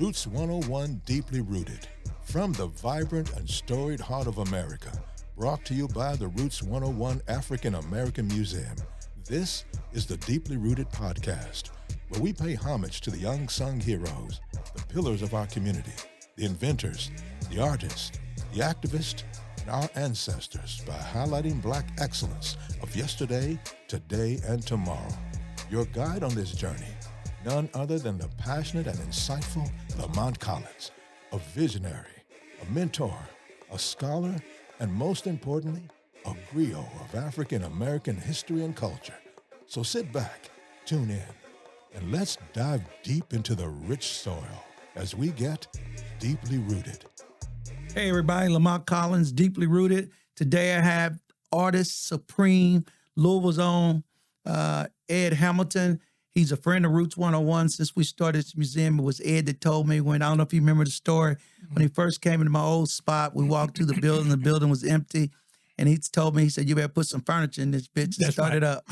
Roots 101 Deeply Rooted. From the vibrant and storied heart of America, brought to you by the Roots 101 African American Museum. This is the Deeply Rooted Podcast, where we pay homage to the unsung heroes, the pillars of our community, the inventors, the artists, the activists, and our ancestors by highlighting Black excellence of yesterday, today, and tomorrow. Your guide on this journey, none other than the passionate and insightful Lamont Collins, a visionary, a mentor, a scholar, and most importantly, a griot of African American history and culture. So sit back, tune in, and let's dive deep into the rich soil as we get deeply rooted. Hey everybody, Lamont Collins, Deeply Rooted. Today I have artist supreme, Louisville's own Ed Hamilton. He's a friend of Roots 101 since we started this museum. It was Ed that told me when, I don't know if you remember the story, when he first came into my old spot, we walked to the building was empty. And he told me, he said, you better put some furniture in this bitch and start it up.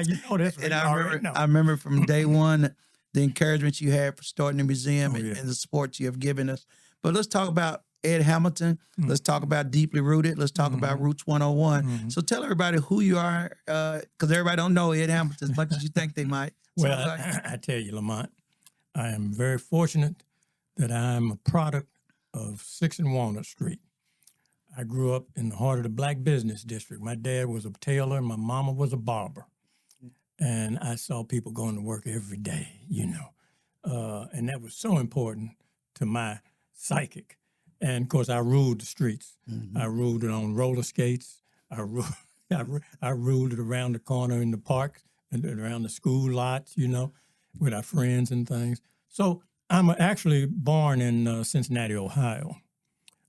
You know that's And I remember from day one, the encouragement you had for starting the museum and the support you have given us. But let's talk about Ed Hamilton. Let's talk about Deeply Rooted. Let's talk about Roots 101. So tell everybody who you are, because everybody don't know Ed Hamilton as much as you think they might. Well, I tell you, Lamont, I am very fortunate that I'm a product of 6 and Walnut Street. I grew up in the heart of the Black business district. My dad was a tailor and my mama was a barber. And I saw people going to work every day, you know. And that was so important to my psychic. And, of course, I ruled the streets. I ruled it on roller skates. I ruled it around the corner in the park and around the school lots, you know, with our friends and things. So I'm actually born in Cincinnati, Ohio.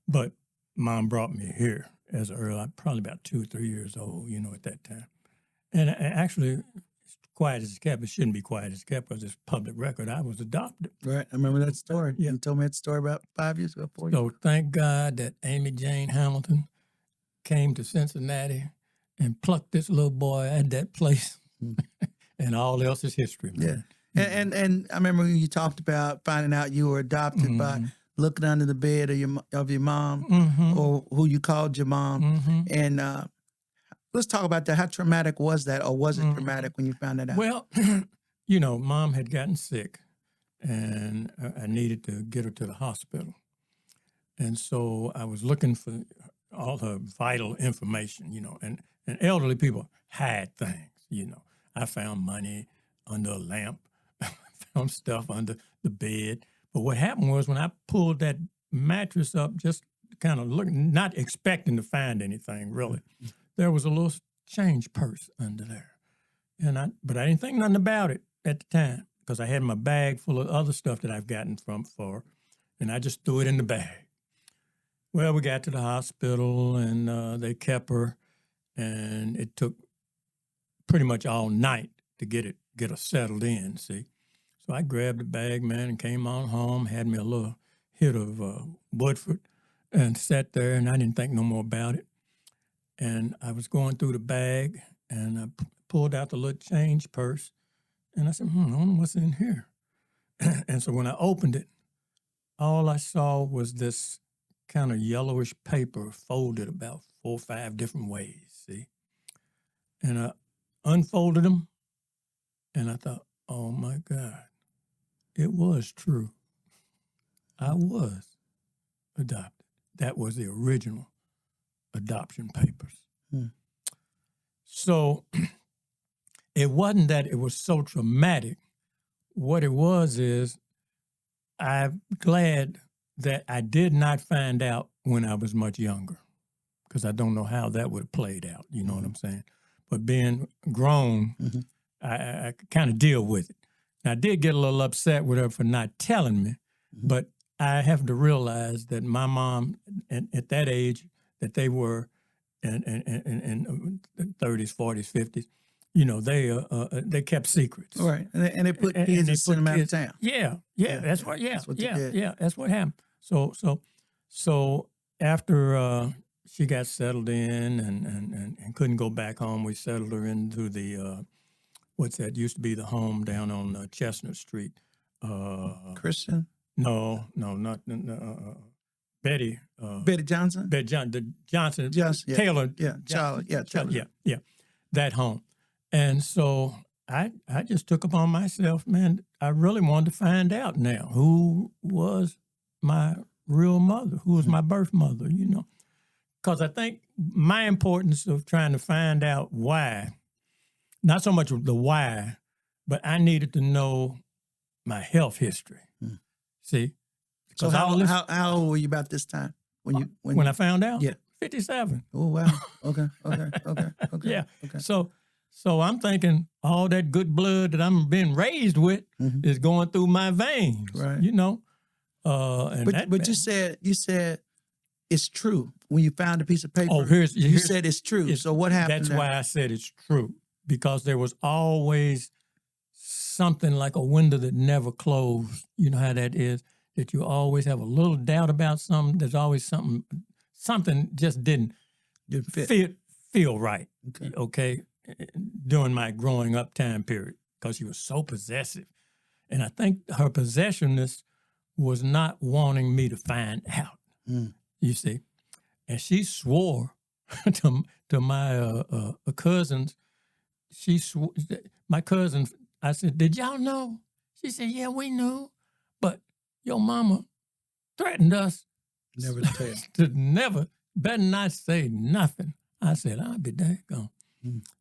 But Mom brought me here as early, probably about 2 or 3 years old, you know, at that time. And actually, quiet as it's kept, it shouldn't be quiet as it's kept because it's public record. I was adopted. Right. I remember that story. Yeah. You told me that story about 5 years ago, 4 years ago. So thank God that Amy Jane Hamilton came to Cincinnati and plucked this little boy at that place. And all else is history, man. Yeah. And I remember when you talked about finding out you were adopted by looking under the bed of your mom or who you called your mom. And let's talk about that. How traumatic was that, or was it traumatic when you found that out? Well, you know, Mom had gotten sick, and I needed to get her to the hospital. And so I was looking for all her vital information, you know, and elderly people hide things, you know. I found money under a lamp. I found stuff under the bed. But what happened was when I pulled that mattress up, just kind of looking, not expecting to find anything really, there was a little change purse under there. But I didn't think nothing about it at the time because I had my bag full of other stuff that I've gotten from her, and I just threw it in the bag. Well, we got to the hospital, and they kept her, and it took pretty much all night to get her settled in, see. So I grabbed the bag, man, and came on home, had me a little hit of Woodford, and sat there, and I didn't think no more about it. And I was going through the bag, and I pulled out the little change purse, and I said, I wonder what's in here. And so when I opened it, all I saw was this kind of yellowish paper folded about 4 or 5 different ways, see? And I unfolded them, and I thought, oh, my God, it was true. I was adopted. That was the original adoption papers. So it wasn't that it was so traumatic. What it was is I'm glad that I did not find out when I was much younger because I don't know how that would have played out, you know what I'm saying? But being grown, I kind of deal with it. Now, I did get a little upset with her for not telling me, but I have to realize that my mom, at that age, that they were in 30s, 40s, 50s, you know, they kept secrets. Right. And they put kids and sent them out of town. Yeah. That's what they did. Yeah, that's what happened. So after she got settled in and couldn't go back home, we settled her into the what's that? Used to be the home down on Chestnut Street. Christian? No, not Betty. Betty Johnson? Betty Johnson, Yeah. Taylor. Yeah, Charlotte. Yeah, Taylor. Yeah. That home. And so I just took upon myself, man, I really wanted to find out now who was my real mother, who was my birth mother, Because I think my importance of trying to find out why, not so much the why, but I needed to know my health history. See? So how old were you about this time when I found out? Yeah. 57. Oh wow. Okay. Yeah. Okay. So I'm thinking all that good blood that I'm being raised with is going through my veins. Right. And but you said it's true when you found a piece of paper. Oh, you said it's true. So what happened? That's there? why I said it's true, because there was always something like a window that never closed. You know how that is, that you always have a little doubt about something. There's always something just didn't feel right. Okay, during my growing up time period, because she was so possessive, and I think her possessiveness was not wanting me to find out. You see, and she swore to my cousins. She swore, my cousin. I said, "Did y'all know?" She said, "Yeah, we knew, but your mama threatened us never to tell. to better not say nothing." I said, "I'll be daggone."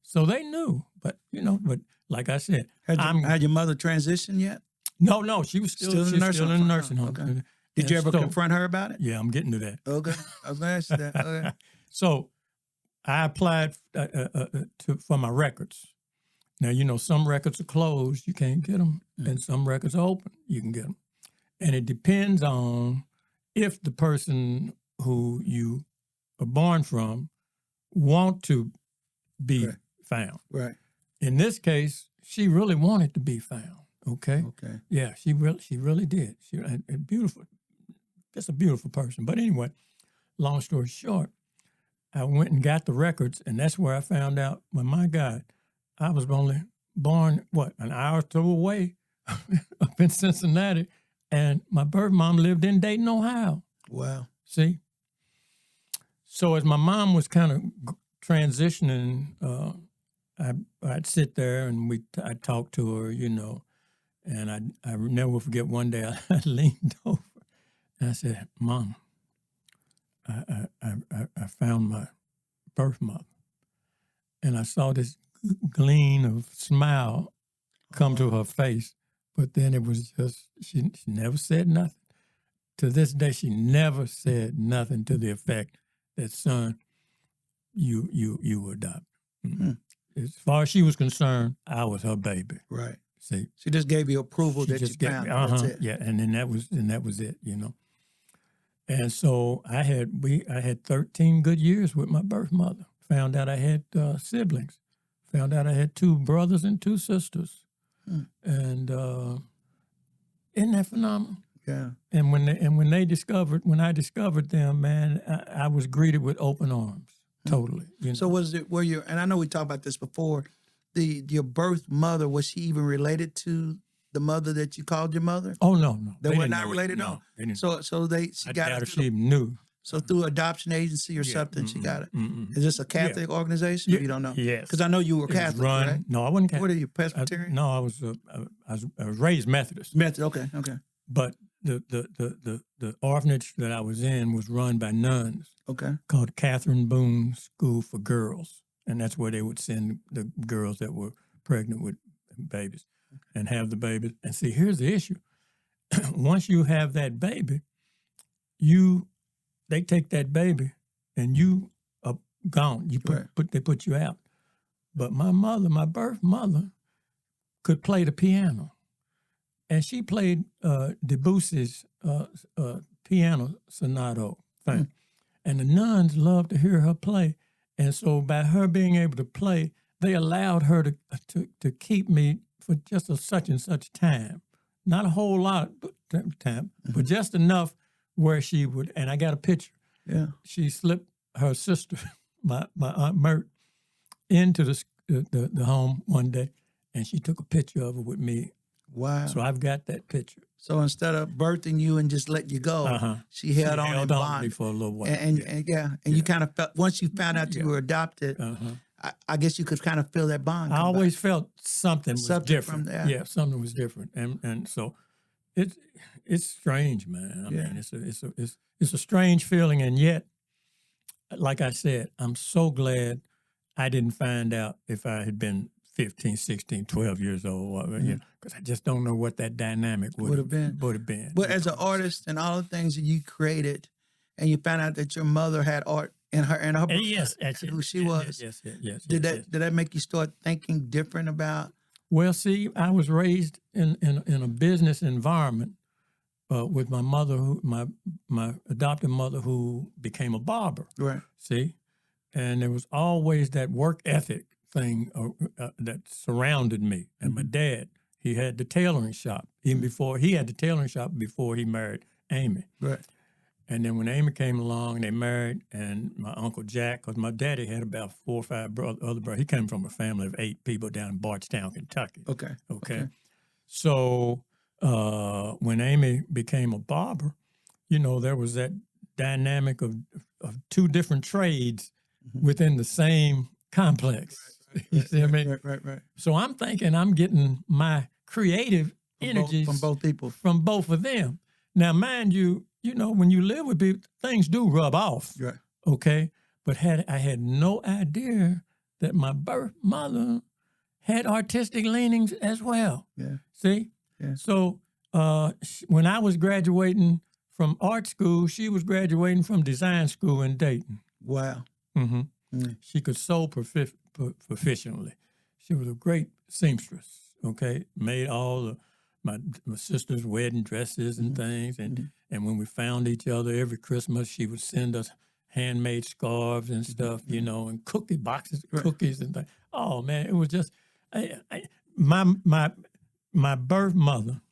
So they knew, but like I said, had your mother transitioned yet? No, she was still in the nursing home. Okay. Did you ever confront her about it? Yeah, I'm getting to that. Okay, I was going to ask you that. Okay. So I applied for my records. Now, some records are closed, you can't get them, and some records are open, you can get them. And it depends on if the person who you are born from want to be found. Right. In this case, she really wanted to be found. Okay. Yeah, she really did. She beautiful. Just a beautiful person. But anyway, long story short, I went and got the records, and that's where I found out. Well, my God, I was only born an hour or two away up in Cincinnati, and my birth mom lived in Dayton, Ohio. Wow. See. So as my mom was kind of transitioning, I'd sit there and I'd talk to her, and I never will forget one day I leaned over and I said, "Mom, I found my birth mother." And I saw this gleam of smile come to her face, but then it was just, she never said nothing. To this day, she never said nothing to the effect that, "Son, you were adopted." As far as she was concerned, I was her baby. Right. See, she just gave you approval that you found. That's it. Yeah, and then that was it. And so I had 13 good years with my birth mother. Found out I had siblings. Found out I had 2 brothers and 2 sisters. And isn't that phenomenal? Yeah. And when I discovered them, man, I was greeted with open arms. Totally. So and I know we talked about this before, your birth mother, was she even related to the mother that you called your mother? Oh, no. They were not related? No. They didn't. So she got it. She knew. So through adoption agency or something, she got it. Is this a Catholic organization? Or you don't know? Yes. Because I know you were Catholic, right? No, I wasn't Catholic. What are you, Presbyterian? No, I was raised Methodist. Okay. But the orphanage that I was in was run by nuns. Okay. Called Catherine Boone School for Girls. And that's where they would send the girls that were pregnant with babies and have the babies. And see, here's the issue. Once you have that baby, they take that baby and you are gone. They put you out. But my birth mother, could play the piano. And she played Debussy's piano sonata thing. And the nuns loved to hear her play. And so by her being able to play, they allowed her to keep me for just a such and such time. Not a whole lot of time, but just enough where she would, and I got a picture. Yeah. She slipped her sister, my Aunt Mert, into the home one day, and she took a picture of her with me Wow. So I've got that picture. So instead of birthing you and just let you go, she held on and to me bonded. for a little while. And you kind of felt, once you found out you were adopted, I guess you could kind of feel that bond. I come always back. felt something was different. From there. Yeah, something was different, and so it's strange, man. I mean, it's a strange feeling, and yet, like I said, I'm so glad I didn't find out if I had been 15, 16, 12 years old, because I just don't know what that dynamic would have been. But as an artist and all the things that you created, and you found out that your mother had art in her yes, that's who she was. Yes. Did that make you start thinking different about? Well, see, I was raised in a business environment with my mother, my adopted mother, who became a barber. Right. See, and there was always that work ethic thing that surrounded me. And my dad, he had the tailoring shop before he married Amy. Right. And then when Amy came along, they married, and my Uncle Jack, because my daddy had about 4 or 5 other brothers. He came from a family of 8 people down in Bardstown, Kentucky. Okay. So when Amy became a barber, there was that dynamic of 2 different trades within the same complex. You see what I mean? Right. So I'm thinking I'm getting my creative energies from both people, from both of them. Now, mind you, when you live with people, things do rub off. Right. Okay. But I had no idea that my birth mother had artistic leanings as well. Yeah. See? Yeah. So when I was graduating from art school, she was graduating from design school in Dayton. Wow. Mm-hmm. She could sew proficiently. She was a great seamstress, okay? Made all my sister's wedding dresses and things. And when we found each other every Christmas, she would send us handmade scarves and stuff, and cookie boxes, cookies and things. Oh, man, it was just my birth mother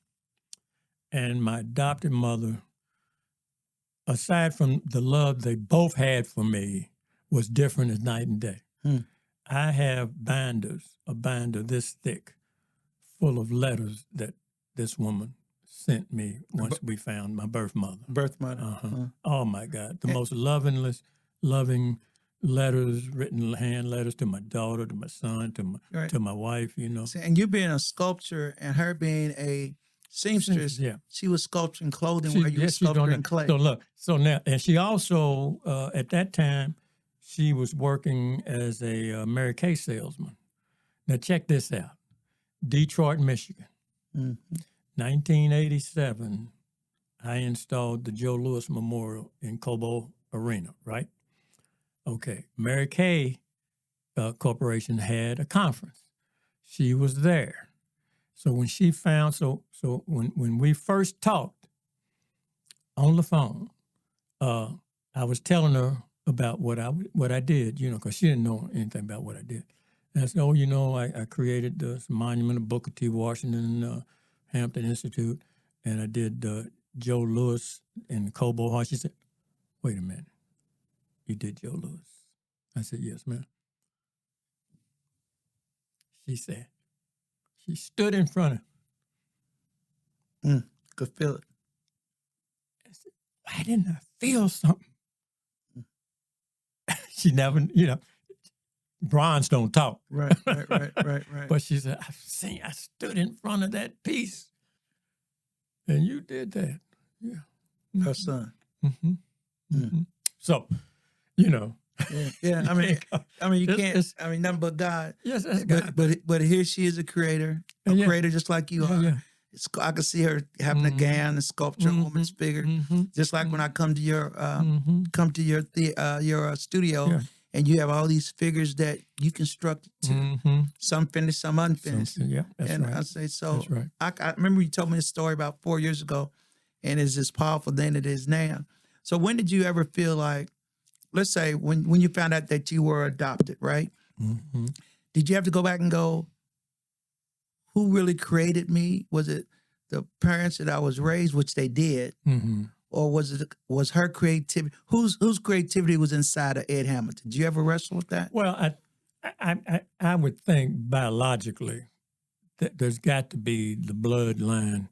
and my adopted mother, aside from the love they both had for me, was different as night and day. I have a binder this thick, full of letters that this woman sent me once we found my birth mother. Oh, my God. The most loving letters, written hand letters to my daughter, to my son, to my wife, And you being a sculptor and her being a seamstress, she was sculpting clothing where you were sculpting clay. So now, and she also, at that time, she was working as a Mary Kay salesman. Now, check this out. Detroit, Michigan. 1987, I installed the Joe Louis Memorial in Cobo Arena, right? Okay. Mary Kay Corporation had a conference. She was there. So when she found, when we first talked on the phone, I was telling her about what I did, because she didn't know anything about what I did. And I said, I created this monument of Booker T. Washington, Hampton Institute, and I did Joe Louis in Cobo Hall. She said, wait a minute, you did Joe Louis? I said, yes, ma'am. She said, she stood in front of Could feel it. I said, why didn't I feel something? She never, bronze don't talk. Right. But she said, I stood in front of that piece, and you did that. Yeah. Her son. So, Yeah. I mean, you can't. Nothing but God. Yes, that's God. But here she is, a creator, creator just like you are. Yeah. I can see her having a gown and sculpture a woman's figure, just like when I come to your studio, and you have all these figures that you construct too. Some finished, some unfinished. That's and right. I say so. That's right. I remember you told me this story about 4 years ago, and it's as powerful then it is now. So when did you ever feel like, let's say when you found out that you were adopted, right? Did you have to go back and go, who really created me? Was it the parents that I was raised, which they did, or was her creativity? Whose creativity was inside of Ed Hamilton? Did you ever wrestle with that? Well, I would think biologically there's got to be the bloodline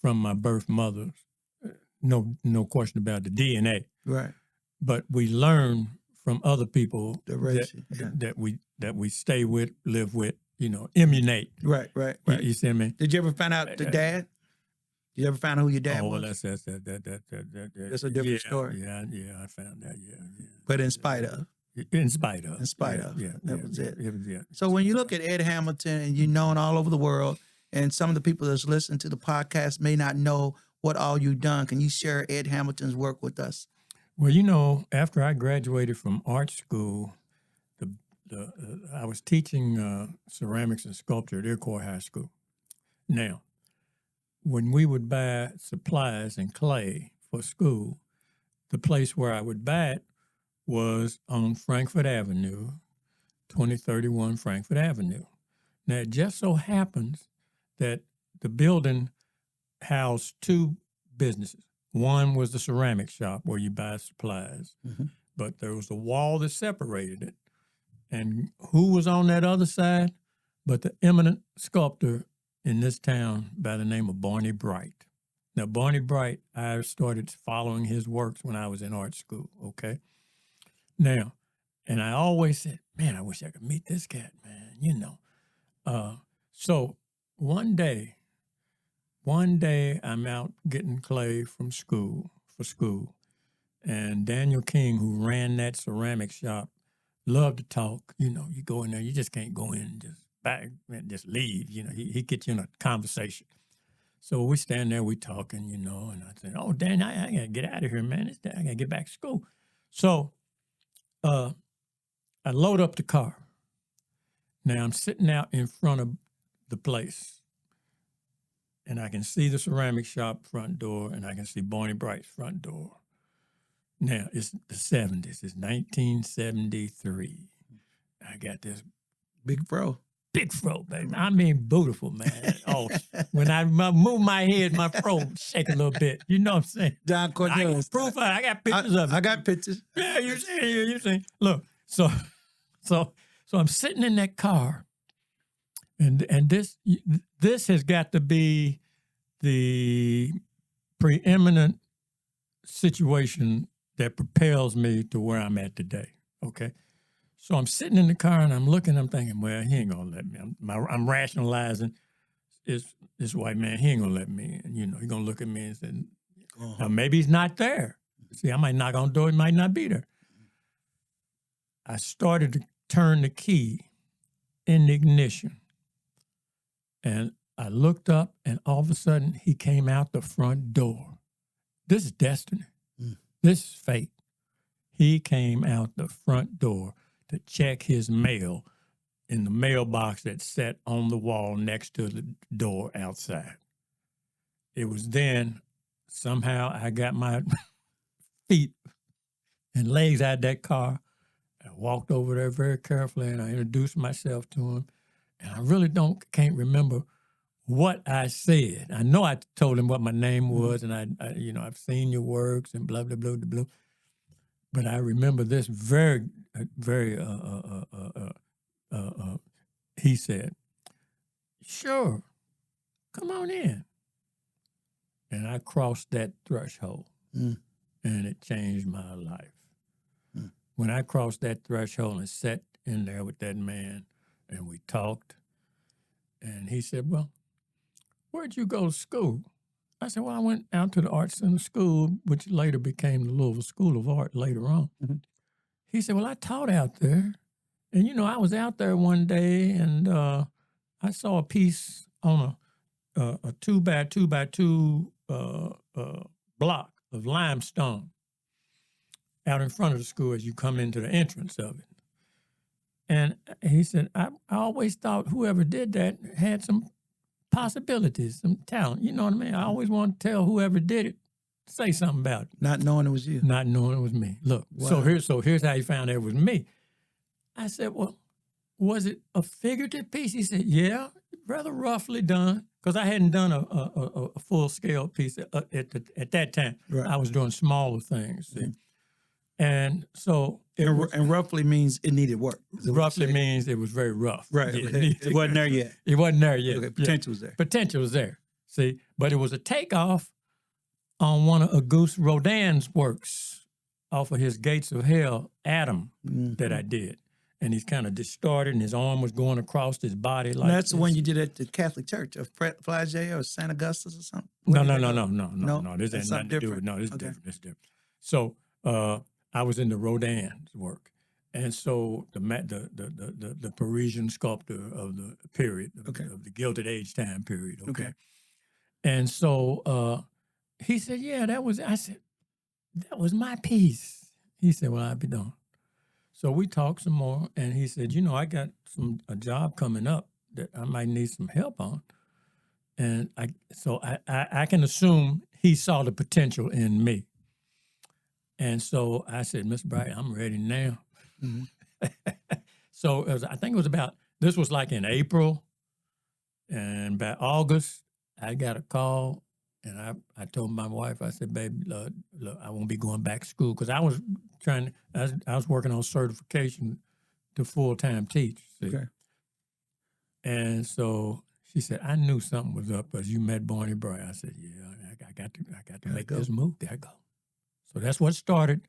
from my birth mother. No question about the DNA. Right. But we learn from other people The race, that we stay with, live with, emulate. Right. You see me? Did you ever find out the dad? Did you ever find out who your dad Oh, well, was? that's That's a different story. Yeah, I found that. Yeah. But in spite of. In spite of. That was it. Yeah. So when you look at Ed Hamilton, and you're known all over the world, and some of the people that's listening to the podcast may not know what all you've done, can you share Ed Hamilton's work with us? Well, after I graduated from art school, I was teaching ceramics and sculpture at Iroquois High School. Now, when we would buy supplies and clay for school, the place where I would buy it was on Frankfort Avenue, 2031 Frankfort Avenue. Now, it just so happens that the building housed two businesses. One was the ceramic shop where you buy supplies, but there was a wall that separated it. And who was on that other side but the eminent sculptor in this town by the name of Barney Bright. Now, Barney Bright, I started following his works when I was in art school, okay? Now, and I always said, man, I wish I could meet this cat, man, So one day I'm out getting clay for school, and Daniel King, who ran that ceramic shop, loved to talk. You go in there, you just can't go in and just back and just leave. He gets you in a conversation. So we stand there, we talking, and I said, oh, Dan, I got to get out of here, man. I got to get back to school. So I load up the car. Now I'm sitting out in front of the place, and I can see the ceramic shop front door, and I can see Barney Bright's front door. Now, it's the 70s. It's 1973. I got this big fro, baby. I mean, beautiful, man. Oh, when I move my head, my fro shake a little bit. You know what I'm saying? John Cornelius. I got pictures of it. I got pictures. Yeah, you see. Look, so I'm sitting in that car, and this has got to be the preeminent situation that propels me to where I'm at today, okay? So I'm sitting in the car, and I'm looking, I'm thinking, well, he ain't gonna let me. I'm rationalizing, this white man, he ain't gonna let me. And, he's gonna look at me and say, now, maybe he's not there. See, I might knock on the door, he might not be there. I started to turn the key in the ignition, and I looked up, and all of a sudden, he came out the front door. This is destiny. This is fate. He came out the front door to check his mail in the mailbox that sat on the wall next to the door outside. It was then, somehow, I got my feet and legs out of that car. I walked over there very carefully, and I introduced myself to him. And I really can't remember what I said. I know I told him what my name was, and I've seen your works and blah, blah, blah, blah, blah. But I remember this very, very, he said, sure, come on in. And I crossed that threshold, and it changed my life. When I crossed that threshold and sat in there with that man, and we talked, and he said, well, where'd you go to school? I said, well, I went out to the Art Center School, which later became the Louisville School of Art later on. He said, well, I taught out there. And, I was out there one day, and I saw a piece on a 2x2x2 block of limestone out in front of the school as you come into the entrance of it. And he said, I always thought whoever did that had some possibilities, some talent. You know what I mean? I always wanted to tell whoever did it, say something about it. Not knowing it was you. Not knowing it was me. Look, wow. so here's how you found out it was me. I said, well, was it a figurative piece? He said, yeah, rather roughly done, because I hadn't done a full-scale piece at that time. Right. I was doing smaller things. See? And so And roughly means it needed work. Is that what you roughly said? means it was very rough. Right. Yeah, Okay. It wasn't there yet. It wasn't there yet. Okay. Yeah. Potential was there. Potential was there. See, but it was a takeoff on one of Auguste Rodin's works off of his Gates of Hell, Adam, that I did. And he's kind of distorted, and his arm was going across his body like And that's the this. one you did at the Catholic Church of Flagey or St. Augustus or something? No. Where did that No. go? This That's has nothing to do with. something No, this is different. different. This is different. So I was into Rodin's work, and so the Parisian sculptor of the period of the Gilded Age time period. Okay. And so he said, "Yeah, that was." I said, "That was my piece." He said, "Well, I'll be done." So we talked some more, and he said, I got a job coming up that I might need some help on. And I can assume he saw the potential in me. And so I said, Mr. Bright, I'm ready now. Mm-hmm. So I think it was this was like in April, and by August, I got a call. And I told my wife, I said, babe, look, I won't be going back to school because I was I was working on certification to full-time teach. See? Okay. And so she said, I knew something was up because you met Barney Bright. I said, yeah, I got to make this move. There I go. So that's what started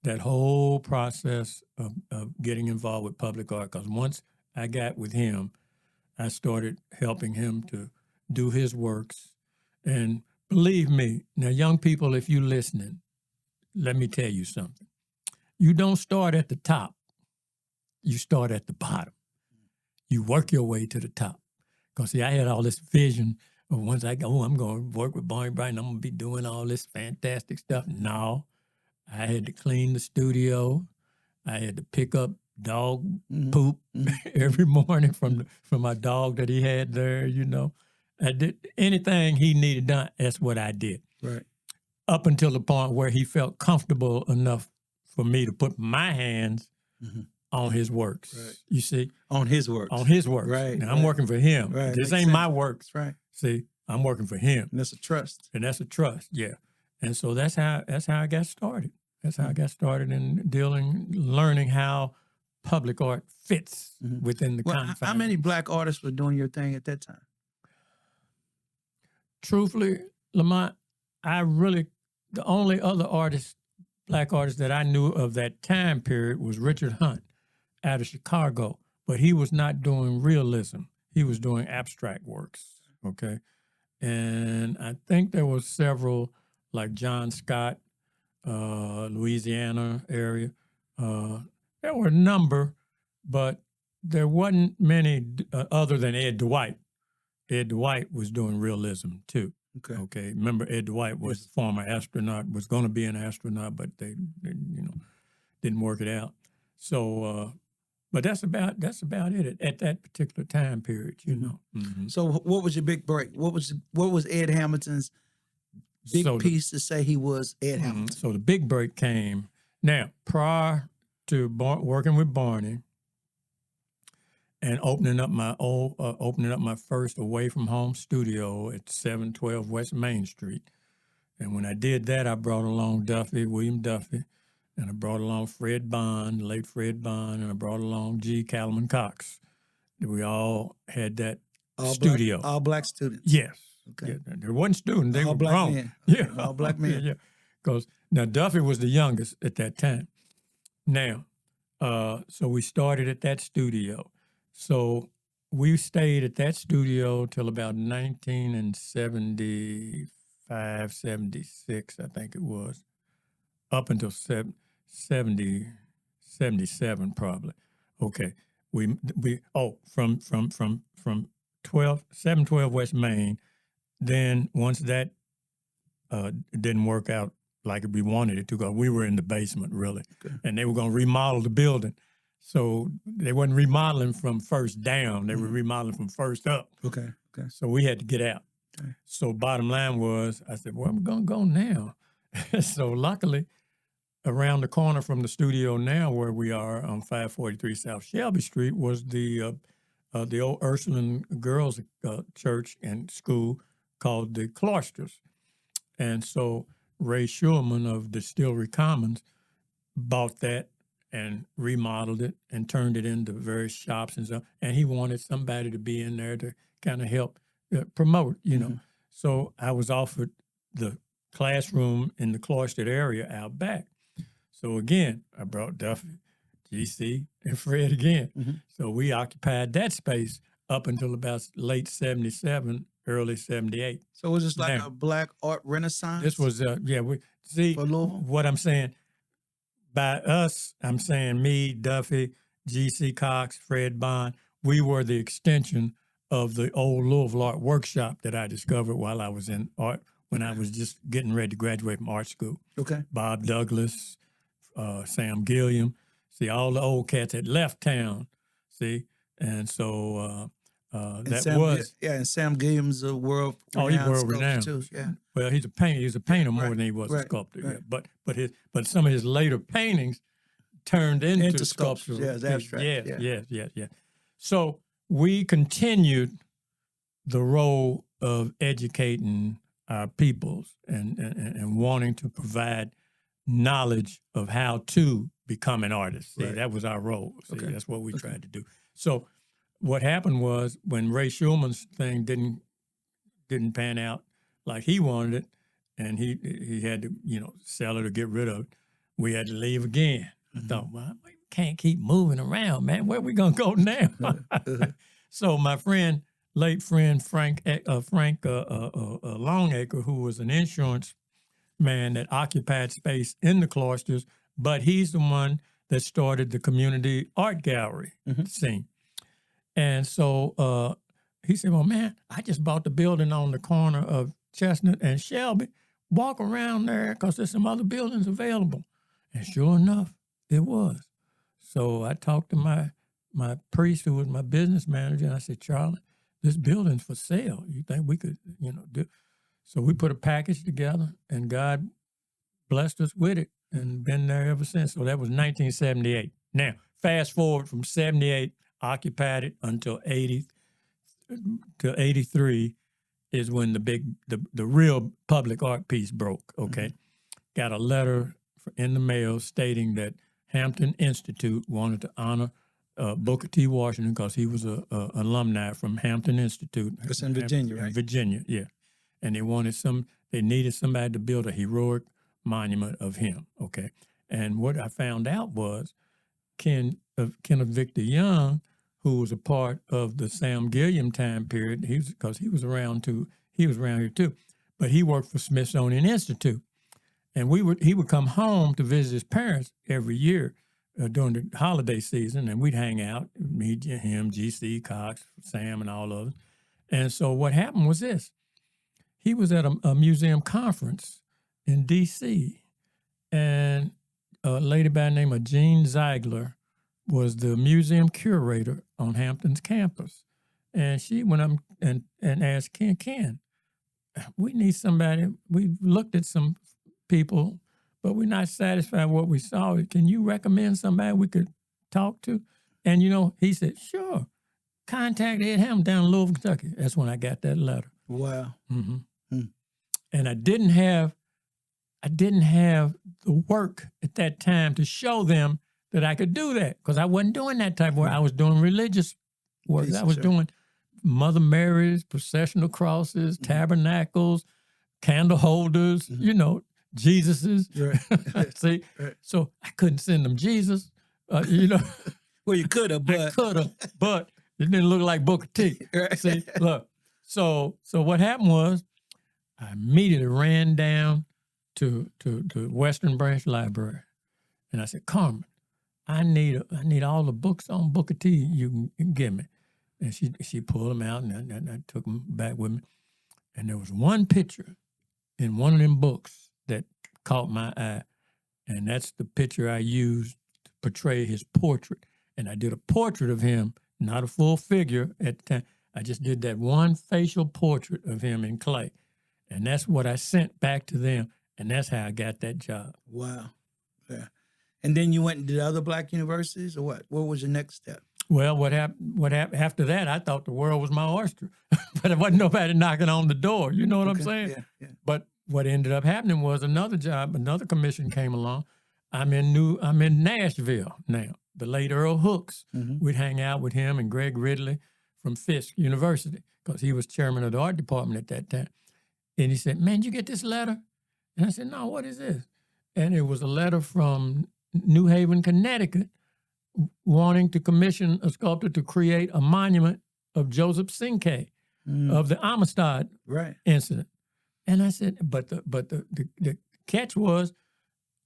that whole process of getting involved with public art. Because once I got with him, I started helping him to do his works. And believe me, now, young people, if you're listening, let me tell you something. You don't start at the top. You start at the bottom. You work your way to the top. Because, see, I had all this vision of once I go, I'm going to work with Barney Bright and I'm going to be doing all this fantastic stuff. No, I had to clean the studio. I had to pick up dog poop every morning from my dog that he had there, I did anything he needed done. That's what I did. Right. Up until the point where he felt comfortable enough for me to put my hands on his works. Right. You see? On his works. On his works. Right. Now, I'm working for him. Right. This Makes ain't sense. my works. That's right. See, I'm working for him. And that's a trust. And that's a trust, yeah. And so that's how I got started. That's how I got started in learning how public art fits within the confines. How many black artists were doing your thing at that time? Truthfully, Lamont, the only other black artist that I knew of that time period was Richard Hunt out of Chicago, but he was not doing realism. He was doing abstract works, okay? And I think there was several, like John Scott, Louisiana area. There were a number, but there wasn't many other than Ed Dwight. Ed Dwight was doing realism too. Okay. Remember, Ed Dwight was a former astronaut, was going to be an astronaut, but they didn't work it out. So, but that's about it at that particular time period, Mm-hmm. So, what was your big break? What was Ed Hamilton's big piece to say he was Ed Hamilton? So the big break came now prior to working with Barney and opening up my first away from home studio at 712 West Main Street. And when I did that, I brought along William Duffy, and I brought along Fred Bond, late Fred Bond, and I brought along G. Callum Cox. We all had that studio. All black students. Yes. Okay. Yeah, there wasn't students. They all were black grown. men. Yeah. All black men. Yeah. Because now Duffy was the youngest at that time. Now, so we started at that studio. So we stayed at that studio till about 1975, 76, I think it was, up until 70, 77 probably. Okay. From 712 West Main, then once that didn't work out like we wanted it to, because we were in the basement really, and they were going to remodel the building. So they wasn't remodeling from first down; they were remodeling from first up. Okay. So we had to get out. Okay. So bottom line was, I said, "Well, we're going to go now." So luckily, around the corner from the studio now, where we are on 543 South Shelby Street, was the old Ursuline Girls Church and School called the Cloisters. And so Ray Schulman of Distillery Commons bought that and remodeled it and turned it into various shops and stuff. And he wanted somebody to be in there to kind of help promote, you know. So I was offered the classroom in the cloistered area out back. So again, I brought Duffy, GC, and Fred again. So we occupied that space up until about late 77, early 78. So was this like Now, a black art renaissance? this was, we see For Louisville? what I'm saying. By us, I'm saying me, Duffy, GC Cox, Fred Bond, we were the extension of the old Louisville Art Workshop that I discovered while I was in art, when I was just getting ready to graduate from art school. Okay. Bob Douglas, Sam Gilliam. See, all the old cats had left town, see? And so And that Sam, was... and Sam Gilliam's a world Oh, he's world sculptor renowned. too. Yeah. Well, he's a painter. He was a painter more than he was a right, sculptor. right. Yeah. But some of his later paintings turned into sculptures. sculpture. Yeah, it's abstract. Yes. So we continued the role of educating our peoples and wanting to provide knowledge of how to become an artist. See, Right. that was our role. See, Okay. that's what we tried to do. So what happened was when Ray Schulman's thing didn't pan out like he wanted it, and he had to, sell it or get rid of it, we had to leave again. I thought, well, we can't keep moving around, man. Where we gonna go now? So my late friend Frank Longacre, who was an insurance man that occupied space in the cloisters, but he's the one that started the community art gallery scene. And so he said, well, man, I just bought the building on the corner of Chestnut and Shelby. Walk around there because there's some other buildings available. And sure enough, it was. So I talked to my priest, who was my business manager, and I said, Charlie, this building's for sale. You think we could, do? So we put a package together, and God blessed us with it and been there ever since. So that was 1978. Now, fast forward from 78, occupied it until 80 to 83 is when the real public art piece broke, okay? Got a letter in the mail stating that Hampton Institute wanted to honor Booker T. Washington because he was a alumni from Hampton Institute. It's in Virginia, right? Virginia, yeah. And they needed somebody to build a heroic monument of him, okay? And what I found out was Kenneth Victor Young, who was a part of the Sam Gilliam time period, because he was around here too, but he worked for Smithsonian Institute. And he would come home to visit his parents every year during the holiday season, and we'd hang out, me, him, GC, Cox, Sam, and all of them. And so what happened was this. He was at a museum conference in D.C., and a lady by the name of Jean Ziegler was the museum curator on Hampton's campus. And she went up and asked Ken, we need somebody. We looked at some people, but we're not satisfied with what we saw. Can you recommend somebody we could talk to? And, he said, sure. Contact Ed Hamilton down in Louisville, Kentucky. That's when I got that letter. Wow. And I didn't have the work at that time to show them that I could do that, because I wasn't doing that type of work. I was doing religious work. I was doing Mother Mary's, processional crosses, tabernacles, candle holders, Jesus's. Right. See? Right. So I couldn't send them Jesus, Well, you could have, but... I could have, but it didn't look like Booker T. Right. See? Look. So what happened was I immediately ran down to Western Branch Library, and I said, Carmen, I need all the books on Booker T you can give me. And she pulled them out, and I took them back with me. And there was one picture in one of them books that caught my eye, and that's the picture I used to portray his portrait. And I did a portrait of him, not a full figure at the time. I just did that one facial portrait of him in clay. And that's what I sent back to them, and that's how I got that job. Wow. Yeah. And then you went to the other black universities, or what? What was your next step? Well, what happened after that, I thought the world was my oyster. But there wasn't nobody knocking on the door. You know what I'm saying? Yeah. But what ended up happening was another commission came along. I'm in Nashville now. The late Earl Hooks, we'd hang out with him and Greg Ridley from Fisk University because he was chairman of the art department at that time. And he said, "Man, did you get this letter?" And I said, "No, what is this?" And it was a letter from New Haven, Connecticut, wanting to commission a sculptor to create a monument of Joseph Sinkay of the Amistad incident. And I said, but the catch was,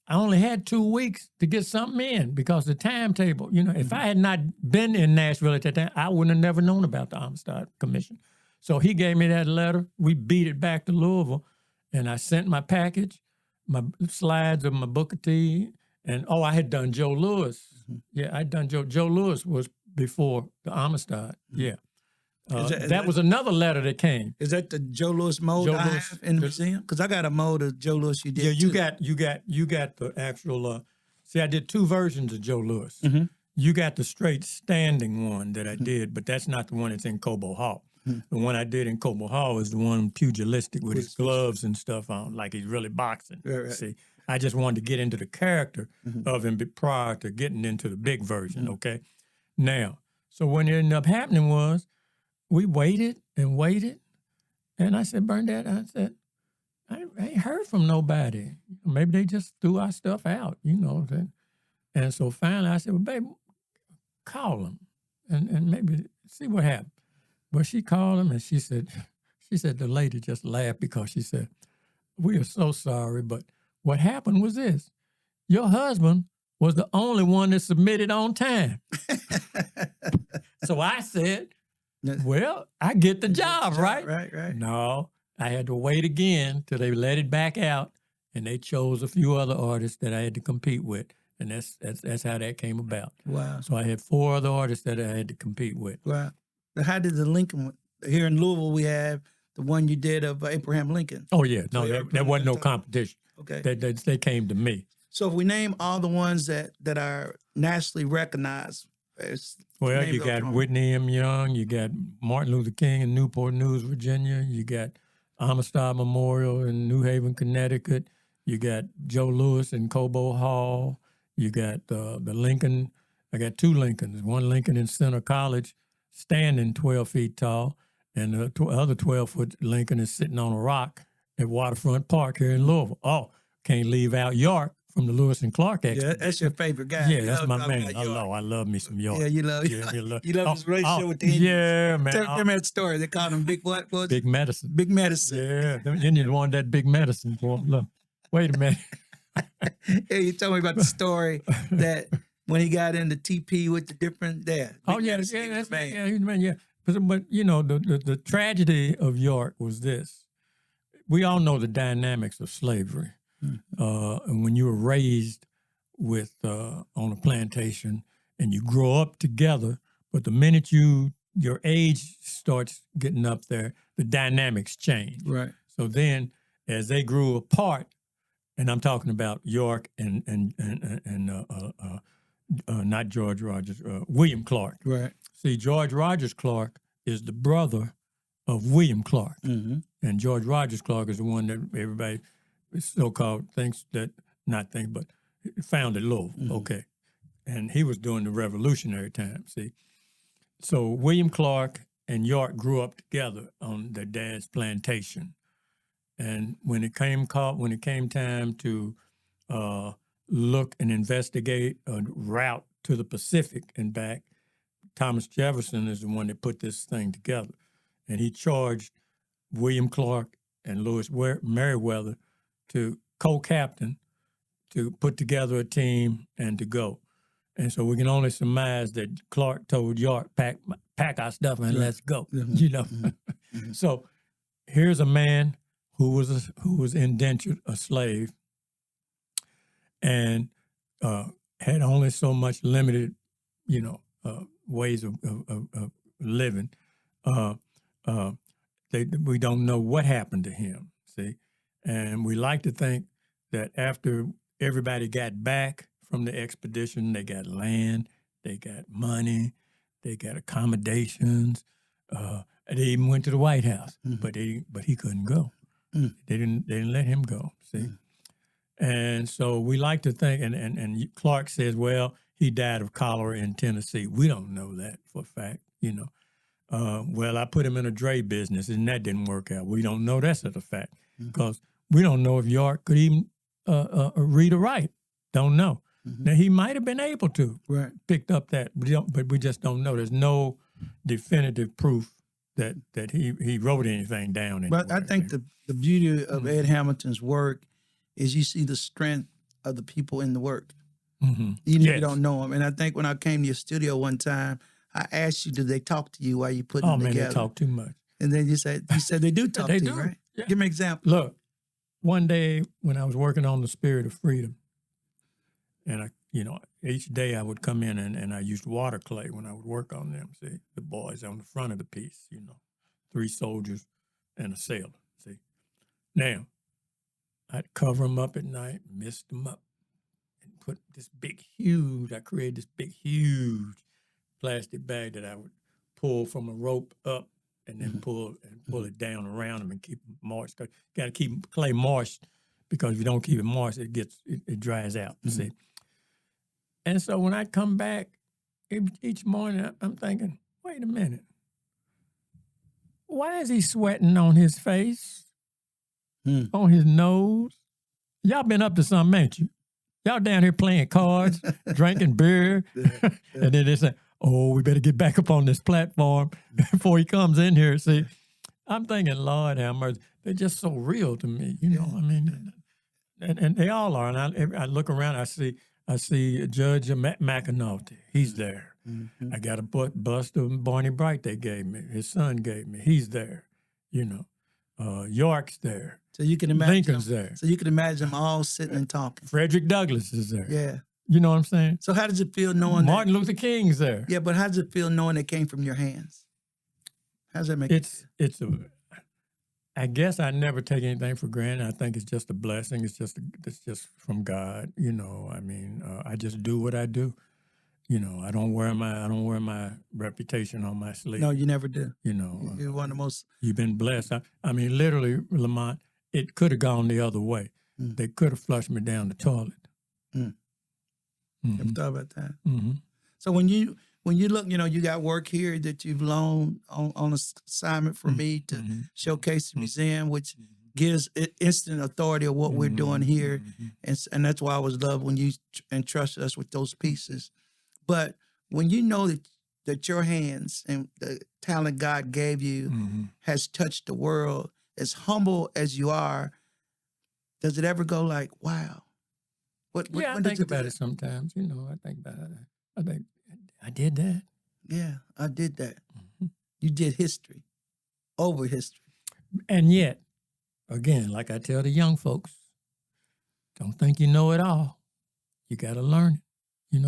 I only had 2 weeks to get something in because the timetable, if I had not been in Nashville at that time, I wouldn't have never known about the Amistad Commission. So he gave me that letter. We beat it back to Louisville, and I sent my package, my slides of my Booker T, and I had done Joe Louis. Yeah, I'd done Joe Louis was before the Amistad. Yeah. That was another letter that came. Is that the Joe Louis mold I have in the museum? Because I got a mold of Joe Louis you did. Yeah, you got the actual. See, I did 2 versions of Joe Louis. You got the straight standing one that I did, but that's not the one that's in Cobo Hall. The one I did in Cobo Hall is the one pugilistic with his gloves and stuff on, like he's really boxing. Right. See, I just wanted to get into the character of him prior to getting into the big version. Okay, now, so what ended up happening was, we waited and waited, and I said, Bernadette, I ain't heard from nobody. Maybe they just threw our stuff out, And so finally I said, well, baby, call them and maybe see what happened. But she called him, and she said the lady just laughed because she said, we are so sorry, but what happened was this. Your husband was the only one that submitted on time. So I said, well, I get the job, right? Right. No, I had to wait again till they let it back out, and they chose a few other artists that I had to compete with, and that's how that came about. Wow. So I had 4 other artists that I had to compete with. Wow. How did the Lincoln, here in Louisville, we have the one you did of Abraham Lincoln. Oh, yeah. No, there wasn't no competition. Okay. They came to me. So if we name all the ones that are nationally recognized, well, you got Whitney M. Young, you got Martin Luther King in Newport News, Virginia, you got Amistad Memorial in New Haven, Connecticut, you got Joe Louis in Cobo Hall, you got the Lincoln. I got 2 Lincolns, one Lincoln in Center College, standing 12 feet tall, and the other 12-foot Lincoln is sitting on a rock at Waterfront Park here in Louisville. Oh, can't leave out York from the Lewis and Clark expo. Yeah, that's your favorite guy. Yeah, that's my man. I love me some York. Yeah, you love his ratio with the Indians. Yeah, man. Tell me that story. They called him Big what? Big Medicine. Big Medicine. Yeah, the Indians wanted that big medicine for him. Look, wait a minute. Yeah, you told me about the story that when he got into TP with the different dad. He's the man. Yeah. But the tragedy of York was this. We all know the dynamics of slavery. And when you were raised with on a plantation and you grow up together, but the minute your age starts getting up there, the dynamics change. Right. So then, as they grew apart, and I'm talking about York and not George Rogers, William Clark. Right. See, George Rogers Clark is the brother of William Clark, and George Rogers Clark is the one that everybody so-called founded Louisville. Okay, and he was during the Revolutionary time. See, so William Clark and York grew up together on their dad's plantation. And when it came time to look and investigate a route to the Pacific and back, Thomas Jefferson is the one that put this thing together. And he charged William Clark and Lewis Meriwether to co-captain to put together a team and to go. And so we can only surmise that Clark told York, pack our stuff and let's go, So here's a man who was indentured a slave and had only so much limited, ways of living. We don't know what happened to him, see? And we like to think that after everybody got back from the expedition, they got land, they got money, they got accommodations. They even went to the White House, but he couldn't go. They didn't let him go, see? And so we like to think, and Clark says, well, he died of cholera in Tennessee. We don't know that for a fact, you know. Well, I put him in a dray business, and that didn't work out. We don't know that's a fact because we don't know if York could even read or write. Don't know. Now, he might have been able to picked up that, but we just don't know. There's no definitive proof that he wrote anything down. But I think the beauty of Ed Hamilton's work is you see the strength of the people in the work. Even if you don't know them. And I think when I came to your studio one time, I asked you, did they talk to you while you put them together? Oh, man, they talk too much. And then you said they do talk to you, right? Yeah. Give me an example. Look, one day when I was working on the Spirit of Freedom, and each day I would come in and I used water clay when I would work on them. See, the boys on the front of the piece, 3 soldiers and a sailor. See, now I'd cover them up at night, mist them up, and put this I created this big, huge plastic bag that I would pull from a rope up and then pull it down around them and keep them moist. Got to keep clay moist because if you don't keep it moist, it dries out. See. And so when I come back each morning, I'm thinking, wait a minute. Why is he sweating on his face, on his nose? Y'all been up to something, ain't you? Y'all down here playing cards, drinking beer. And then they say, oh, we better get back up on this platform before he comes in here. See, I'm thinking, Lord have mercy. They're just so real to me, I mean, and they all are. And I look around, I see Judge McAnulty. He's there. I got a bust of Barney Bright they gave me. His son gave me. He's there. York's there. So you can imagine Lincoln's there. So you can imagine them all sitting and talking. Frederick Douglass is there. Yeah. You know what I'm saying? So how does it feel knowing Martin Luther King's there. Yeah, but how does it feel knowing it came from your hands? How does that make it feel? I guess I never take anything for granted. I think it's just a blessing. It's just from God. I mean, I just do what I do. I don't wear my reputation on my sleeve. No, you never do. You're one of the most. You've been blessed. I mean, literally, Lamont, it could have gone the other way. They could have flushed me down the toilet. Never thought about that. So when you look, you got work here that you've loaned on assignment for me to showcase the museum, which gives instant authority of what we're doing here. And that's why I was loved when you entrusted us with those pieces. But when you know that your hands and the talent God gave you has touched the world, as humble as you are, does it ever go like, wow? I think about it sometimes. I think about it. I think, I did that. Yeah, I did that. You did history over history. And yet, again, like I tell the young folks, don't think you know it all. You got to learn it,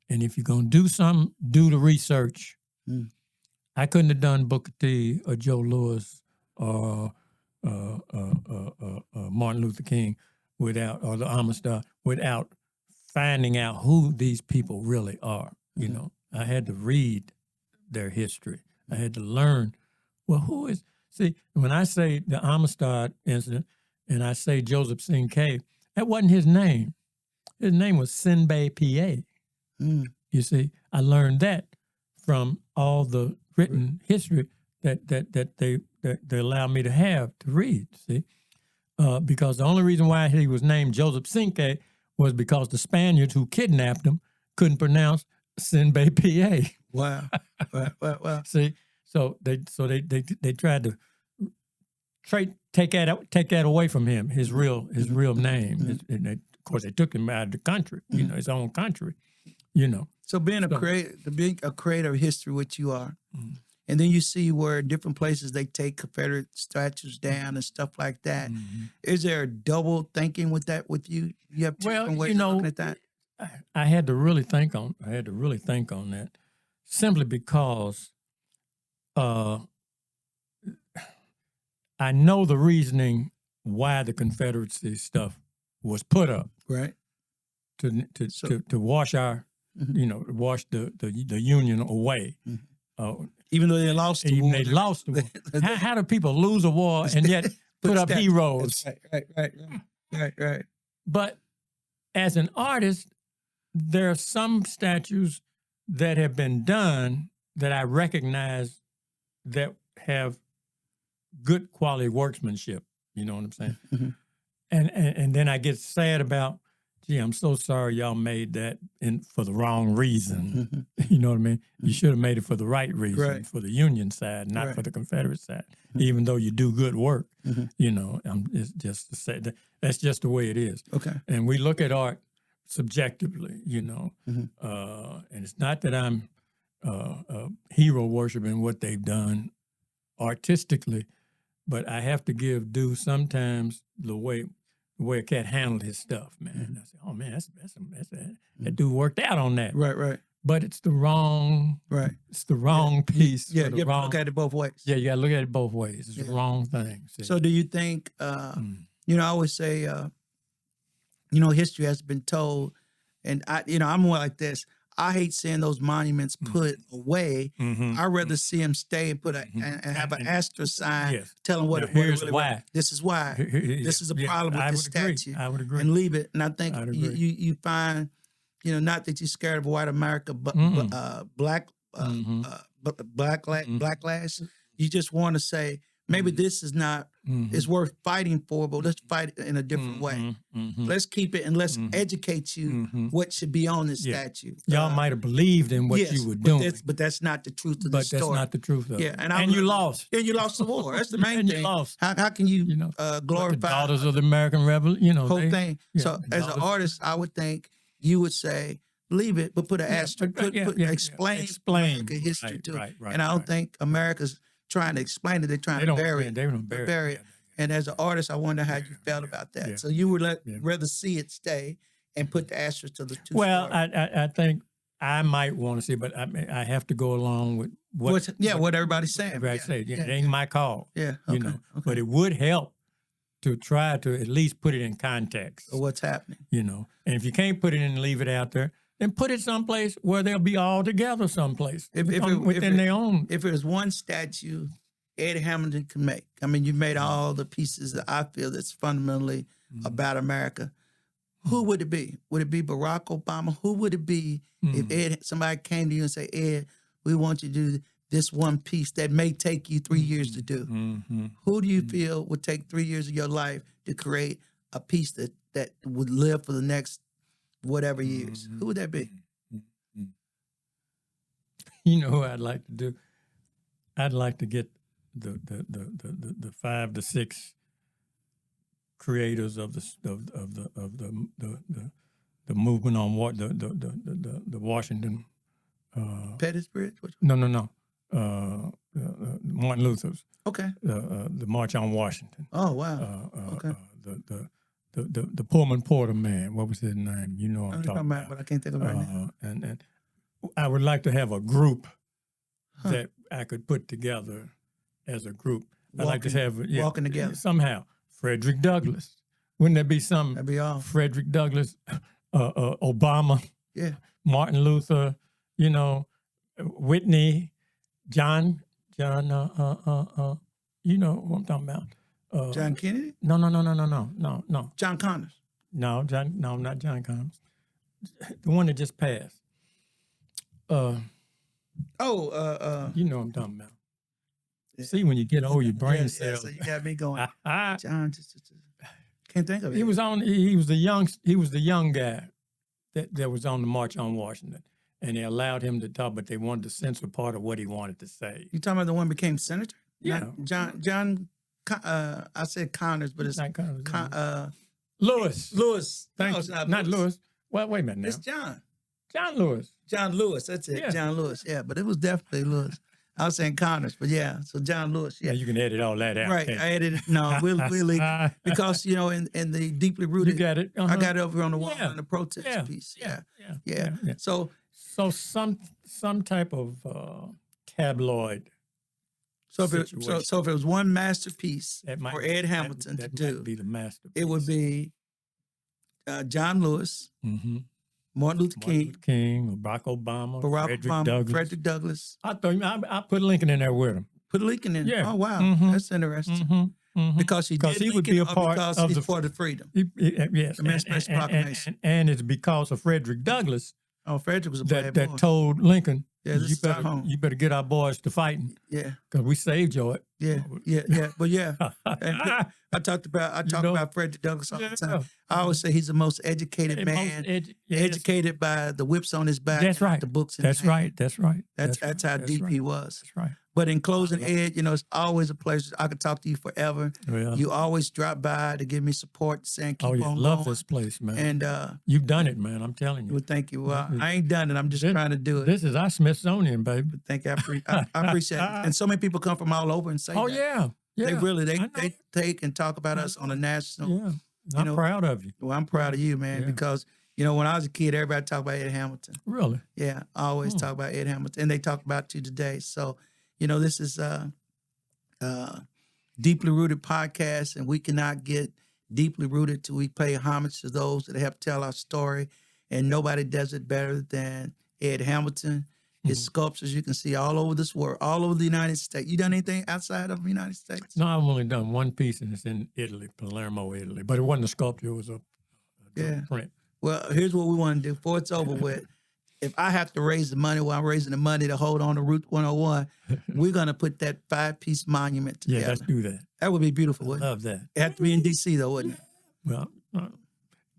And if you're going to do something, do the research. I couldn't have done Booker T or Joe Louis or Martin Luther King or the Amistad without finding out who these people really are. I had to read their history. I had to learn, when I say the Amistad incident and I say Joseph Cinque, that wasn't his name. His name was Sinbad P.A. You see, I learned that from all the written history that they allowed me to have to read, see? Because the only reason why he was named Joseph Cinque was because the Spaniards who kidnapped him couldn't pronounce Sinbad P.A. Wow. Wow. See, so they tried to take that away from him, his real name. And of course, they took him out of the country, his own country, So being a creator of history, which you are, and then you see where different places they take Confederate statues down and stuff like that. Is there a double thinking with you? You have different ways of looking at that? I had to really think on that, simply because I know the reasoning why the Confederacy stuff was put up, right? To wash our, wash the Union away. Even though they lost the war. They lost the war. How do people lose a war and yet put up heroes? Right. But as an artist, there are some statues that have been done that I recognize that have good quality workmanship. You know what I'm saying? Mm-hmm. And then I get sad about, gee, I'm so sorry y'all made that for the wrong reason. Mm-hmm. You know what I mean? You should have made it for the right reason, Right. for the Union side, not Right. for the Confederate side. Even though you do good work, Mm-hmm. you know, it's just to say that's just the way it is. Okay. And we look at art subjectively, you know, Mm-hmm. and it's not that I'm hero worshiping what they've done artistically, but I have to give due sometimes the way a cat handled his stuff, man. Mm-hmm. I said, oh man, that dude worked out on that. Right. But it's the wrong piece. Yeah, for the you have to wrong, look at it both ways. yeah, you gotta look at it both ways. It's the wrong thing. See? So do you think, you know, I always say, you know, history has been told, and I'm more like this. I hate seeing those monuments put away. Mhm. I'd rather see them stay and put and have an asterisk sign Yes. telling what Now, it really here's was. why. This is why. This is a Yeah, problem I with this would agree. statue. I would agree. And leave it. And I think I'd you, agree. you find, you know, not that you're scared of white America, but black backlash. You just want to say, maybe this is not, it's worth fighting for, but let's fight it in a different way. Let's keep it and let's educate you what should be on this statue. Y'all might have believed in what Yes, you were but doing, but that's not the truth of the but story. that's not the truth of Yeah, it. and you lost. And you lost the war. That's the main And you thing. lost. How can you, You know, The glorify daughters of the American Revolution, you know, the whole they- thing? yeah, So the as an daughters- artist, I would think you would say, leave it, but put an asterisk, explain American history Right, to right, it. right, And I don't right. think America's trying to explain it. They're trying They to don't bury it. They don't bury it. And as an artist, I wonder how you felt about that. Yeah. So you would Yeah. rather see it stay and put the asterisk to the two Well, stories. I think I might want to see, but I have to go along with what everybody's saying. everybody said. Yeah, it ain't my call. Yeah, You okay, know, okay. but it would help to try to at least put it in context. So what's happening? You know, and if you can't put it in and leave it out there, then put it someplace where they'll be all together someplace within their own. If there's one statue Ed Hamilton can make, I mean, you made all the pieces that I feel that's fundamentally about America. Who would it be? Would it be Barack Obama? Who would it be if somebody came to you and say, Ed, we want you to do this one piece that may take you 3 years to do? Who do you feel would take 3 years of your life to create a piece that would live for the next whatever years? Who would that be? You know what I'd like to do? I'd like to get the 5 to 6 creators of the movement on the Washington. Pettis Bridge? No. Martin Luther's. Okay. The March on Washington. Oh, wow. Okay. The Pullman Porter man. What was his name? You know what I'm talking about. But I can't think of it right now. And I would like to have a group that I could put together as a group. I'd like to have walking together somehow. Frederick Douglass. Wouldn't there be some? That'd be all. Frederick Douglass, Obama, Yeah. Martin Luther, you know, Whitney, John. You know what I'm talking about. John Kennedy? No. John Connors? No, not John Connors. The one that just passed. You know what I'm talking about. Yeah. See, when you get old, your brain cells. So you got me going. John, can't think of it. He was the young guy that was on the March on Washington, and they allowed him to talk, but they wanted to censor part of what he wanted to say. You talking about the one became senator? Yeah. Not John. I said Connors, but it's Not Connors. Lewis. Lewis. No, Thank it's you. not Not Lewis. Well, wait a minute now. It's John. John Lewis. John Lewis. That's it. Yeah. John Lewis. Yeah, but it was definitely Lewis. I was saying Connors, but yeah. So John Lewis. Yeah. Yeah, you can edit all that out. Right. can't I you? edited. No, we'll leave because in the deeply You rooted. got it. I got it over on the wall Yeah. in the protest Yeah. piece. Yeah. Yeah. So So some type of tabloid. if it situation. was one masterpiece That might for Ed Hamilton that to do, might be the masterpiece. it would be John Lewis, Mm-hmm. Martin Luther King, Barack Obama, Barack Frederick Obama, Douglass. Frederick Douglass. I put Lincoln in there with him. Put Lincoln in. Yeah. Oh wow, Mhm. that's interesting. Mm-hmm. Because he did he would Lincoln, be a or part because of he's the for the freedom. yes, Emancipation Proclamation. and it's because of Frederick Douglass Oh, Frederick was a bad boy. that told Lincoln, Yeah, this is our home. you better get our boys to fighting Yeah, because we saved your yeah. But yeah, and I talk about Frederick Douglass all the time. I always say he's the most educated man, educated by the whips on his back. That's and right. The books in That's his hand. right. That's right. That's how deep he was. That's right. But in closing, Ed, it's always a pleasure. I could talk to you forever. Well, You always drop by to give me support, saying keep on love going. this place, man. And You've done it, man. I'm telling you. well, thank you. Well, I ain't done it. I'm just trying to do it. This is our Smithsonian, baby. Thank you. I appreciate it. And so many people come from all over and say Oh that. yeah. They really I know. they take and talk about us on a national. Yeah. I'm proud of you. Well, I'm proud of you, man, Yeah. because when I was a kid, everybody talked about Ed Hamilton. Really. Yeah, I always talk about Ed Hamilton, and they talk about you today. So, this is Deeply Rooted podcast, and we cannot get deeply rooted till we pay homage to those that help tell our story, and nobody does it better than Ed Hamilton. His sculptures you can see all over this world, all over the United States. You done anything outside of the United States? No, I've only done one piece, and it's in Italy, Palermo, Italy. But it wasn't a sculpture; it was a print. Well, here's what we want to do before it's over with. If I have to raise the money while I'm raising the money to hold on to Route 101, we're going to put that 5-piece monument together. Yeah, let's do that. That would be beautiful, wouldn't it? Love that. It had to be in D.C., though, wouldn't it? Well,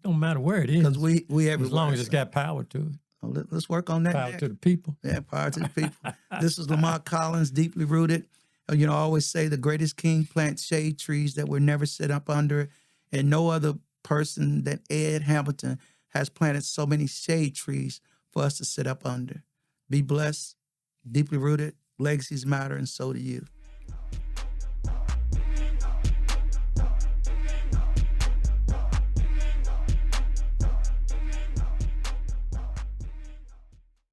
don't matter where it is, Because we everywhere. as long as it's got power to it, Let's work on that. power next. to the people. Yeah, power to the people. This is Lamont Collins, Deeply Rooted. I always say the greatest king plants shade trees that were never set up under, and no other person than Ed Hamilton has planted so many shade trees for us to sit up under. Be blessed, deeply rooted, legacies matter, and so do you.